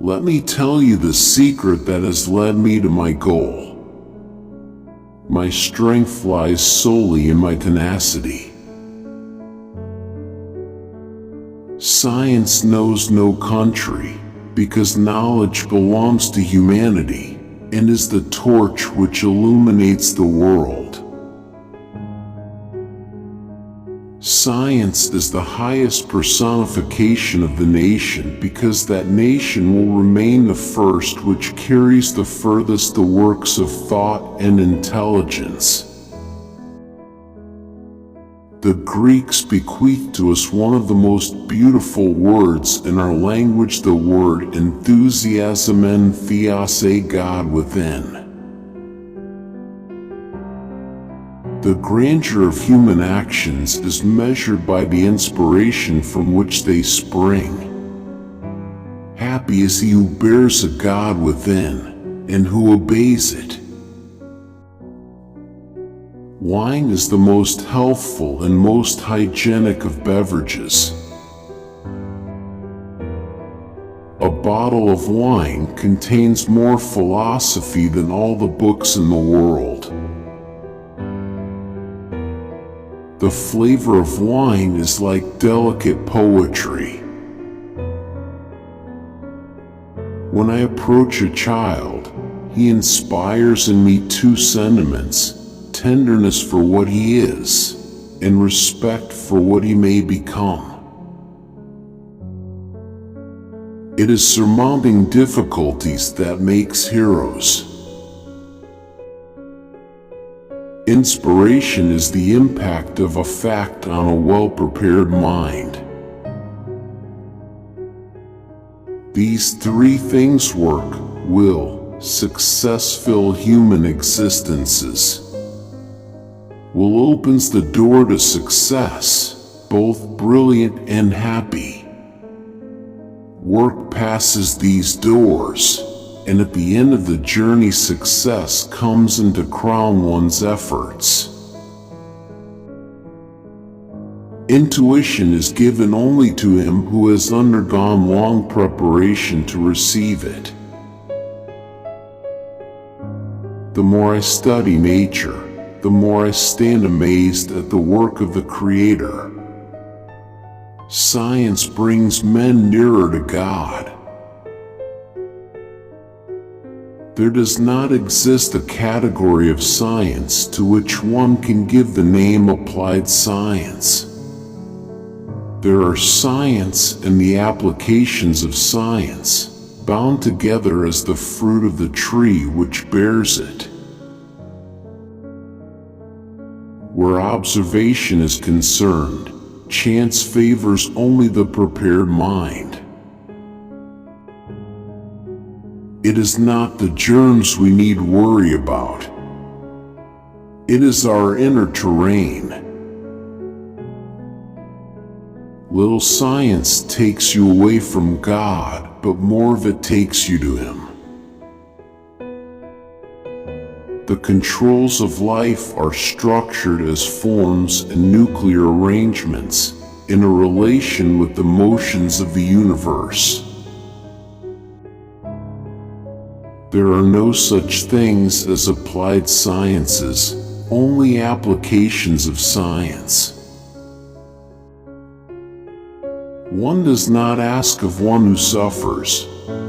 Let me tell you the secret that has led me to my goal. My strength lies solely in my tenacity. Science knows no country, because knowledge belongs to humanity and is the torch which illuminates the world. Science is the highest personification of the nation because that nation will remain the first which carries the furthest the works of thought and intelligence. The Greeks bequeath to us one of the most beautiful words in our language, the word enthusiasm, en theos, God within. The grandeur of human actions is measured by the inspiration from which they spring. Happy is he who bears a God within, and who obeys it. Wine is the most healthful and most hygienic of beverages. A bottle of wine contains more philosophy than all the books in the world. The flavor of wine is like delicate poetry. When I approach a child, he inspires in me two sentiments: tenderness for what he is, and respect for what he may become. It is surmounting difficulties that makes heroes. Inspiration is the impact of a fact on a well-prepared mind. These three things work: will, success, fill human existences. Will opens the door to success, both brilliant and happy. Work passes these doors, and at the end of the journey success comes in to crown one's efforts. Intuition is given only to him who has undergone long preparation to receive it. The more I study nature, the more I stand amazed at the work of the Creator. Science brings men nearer to God. There does not exist a category of science to which one can give the name applied science. There are science and the applications of science, bound together as the fruit of the tree which bears it. Where observation is concerned, chance favors only the prepared mind. It is not the germs we need worry about. It is our inner terrain. Little science takes you away from God, but more of it takes you to Him. The controls of life are structured as forms and nuclear arrangements in a relation with the motions of the universe. There are no such things as applied sciences, only applications of science. One does not ask of one who suffers,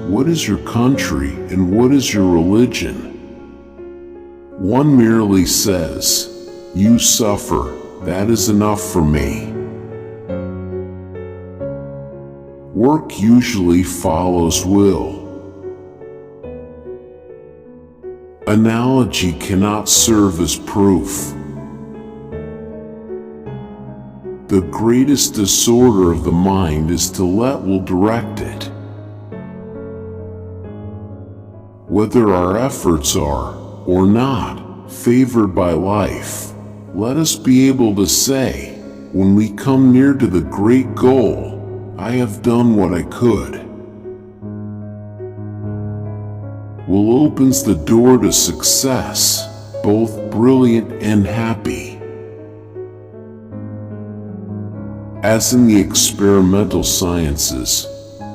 "What is your country and what is your religion?" One merely says, "You suffer, that is enough for me." Work usually follows will. Analogy cannot serve as proof. The greatest disorder of the mind is to let will direct it. Whether our efforts are, or not, favored by life, let us be able to say, when we come near to the great goal, "I have done what I could." Will opens the door to success, both brilliant and happy. As in the experimental sciences,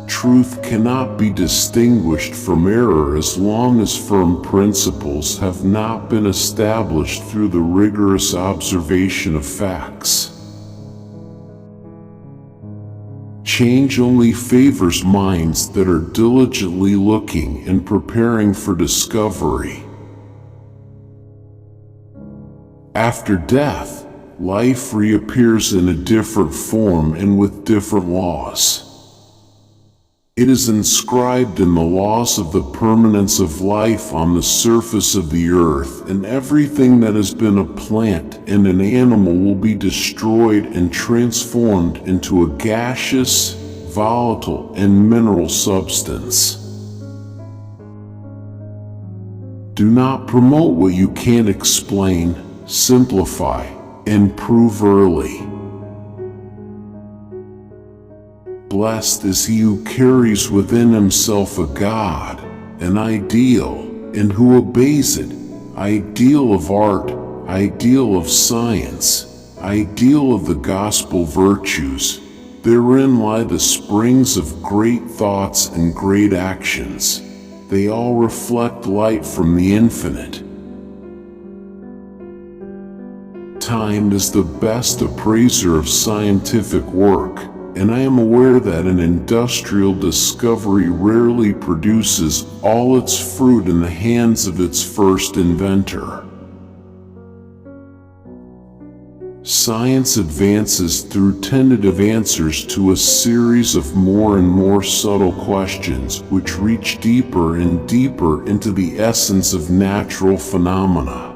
truth cannot be distinguished from error as long as firm principles have not been established through the rigorous observation of facts. Change only favors minds that are diligently looking and preparing for discovery. After death, life reappears in a different form and with different laws. It is inscribed in the laws of the permanence of life on the surface of the earth, and everything that has been a plant and an animal will be destroyed and transformed into a gaseous, volatile, and mineral substance. Do not promote what you can't explain, simplify, and prove early. Blessed is he who carries within himself a God, an ideal, and who obeys it, ideal of art, ideal of science, ideal of the gospel virtues. Therein lie the springs of great thoughts and great actions. They all reflect light from the infinite. Time is the best appraiser of scientific work, and I am aware that an industrial discovery rarely produces all its fruit in the hands of its first inventor. Science advances through tentative answers to a series of more and more subtle questions which reach deeper and deeper into the essence of natural phenomena.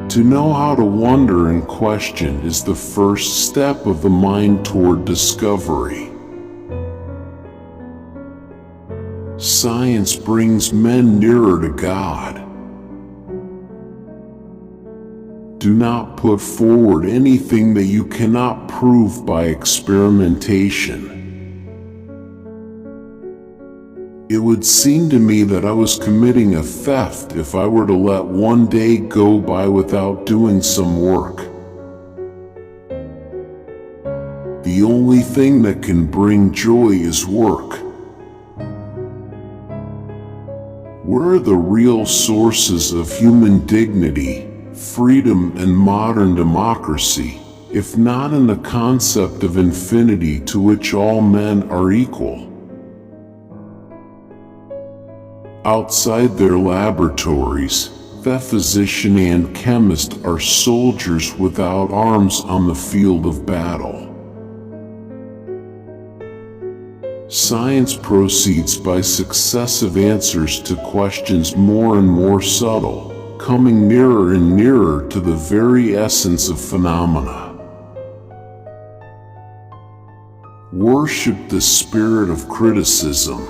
To know how to wonder and question is the first step of the mind toward discovery. Science brings men nearer to God. Do not put forward anything that you cannot prove by experimentation. It would seem to me that I was committing a theft if I were to let one day go by without doing some work. The only thing that can bring joy is work. Where are the real sources of human dignity, freedom, and modern democracy, if not in the concept of infinity to which all men are equal? Outside their laboratories, the physician and chemist are soldiers without arms on the field of battle. Science proceeds by successive answers to questions more and more subtle, coming nearer and nearer to the very essence of phenomena. Worship the spirit of criticism.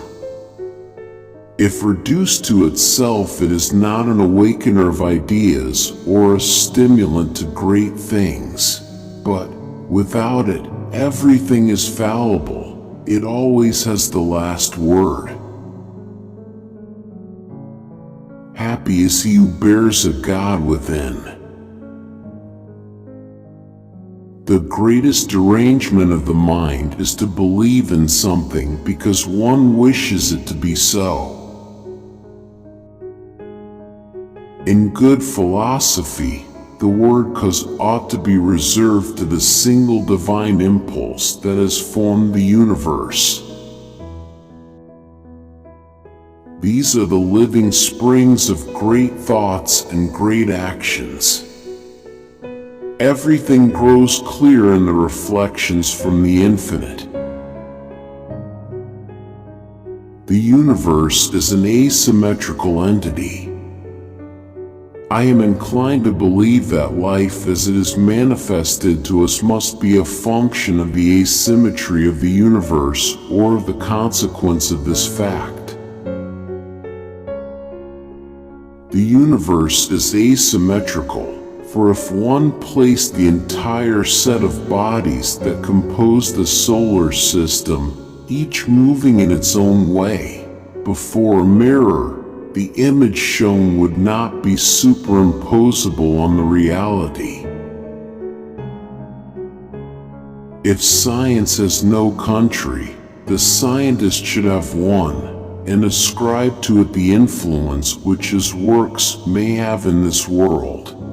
If reduced to itself, it is not an awakener of ideas or a stimulant to great things. But without it, everything is fallible. It always has the last word. Happy is he who bears a God within. The greatest derangement of the mind is to believe in something because one wishes it to be so. In good philosophy, the word cause ought to be reserved to the single divine impulse that has formed the universe. These are the living springs of great thoughts and great actions. Everything grows clear in the reflections from the infinite. The universe is an asymmetrical entity. I am inclined to believe that life as it is manifested to us must be a function of the asymmetry of the universe or of the consequence of this fact. The universe is asymmetrical, for if one placed the entire set of bodies that compose the solar system, each moving in its own way, before a mirror, the image shown would not be superimposable on the reality. If science has no country, the scientist should have one, and ascribe to it the influence which his works may have in this world.